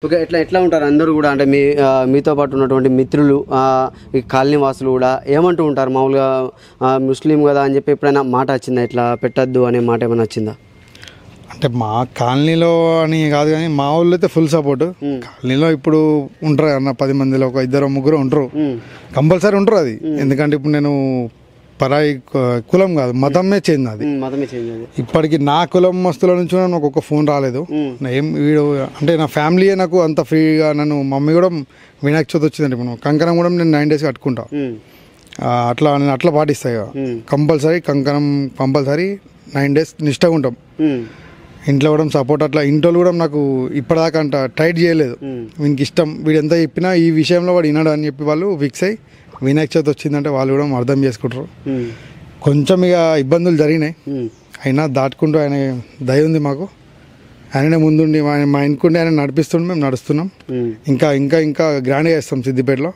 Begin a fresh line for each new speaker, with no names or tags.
Okay. ఎట్లా ఎట్లా ఉంటారు అందరూ కూడా? అంటే మీతో పాటు ఉన్నటువంటి మిత్రులు, ఈ కాలనీ వాసులు కూడా ఏమంటూ ఉంటారు మామూలుగా? ముస్లిం కదా అని చెప్పి ఎప్పుడైనా మాట వచ్చిందా, ఇట్లా పెట్టద్దు అనే మాట ఏమైనా వచ్చిందా?
అంటే మా కాలనీలో అని కాదు కానీ మా ఊళ్ళో అయితే ఫుల్ సపోర్ట్. కాలనీలో ఇప్పుడు ఉంటారు అన్న 10 మందిలో ఒక 2-3 ఉంటారు, కంపల్సరీ ఉంటారు. అది ఎందుకంటే ఇప్పుడు నేను పరాయి కులం కాదు, మతమే చేంజ్. అది ఇప్పటికి నా కులం మస్తుల నుంచి నాకు ఒక ఫోన్ రాలేదు. ఏం వీడు అంటే నా ఫ్యామిలీయే నాకు అంత ఫ్రీగా, నన్ను మమ్మీ కూడా వినాయక చవితి వచ్చిందంటే ఇప్పుడు కంకణం కూడా నేను 9 days కట్టుకుంటా. అట్లా నేను అట్లా పాటిస్తాయి కంపల్సరీ. కంపల్సరీ 9 days నిష్టగా ఉంటాం. ఇంట్లో కూడా సపోర్ట్. అట్లా ఇంట్లో కూడా నాకు ఇప్పటిదాకా అంట టైట్ చేయలేదు. వీనికి ఇష్టం, వీడు ఎంత చెప్పినా ఈ విషయంలో వాడు వినడు అని చెప్పి వాళ్ళు ఫిక్స్ అయ్యి వినాయక చవితి వచ్చిందంటే వాళ్ళు కూడా అర్థం చేసుకుంటారు. కొంచెం ఇక ఇబ్బందులు జరిగినాయి, అయినా దాటుకుంటూ ఆయన దయ ఉంది మాకు. ఆయననే ముందుండి మా ఇంటికుండి ఆయన నడిపిస్తుండే, మేము నడుస్తున్నాం. ఇంకా ఇంకా ఇంకా గ్రాండ్గా చేస్తాం సిద్దిపేటలో.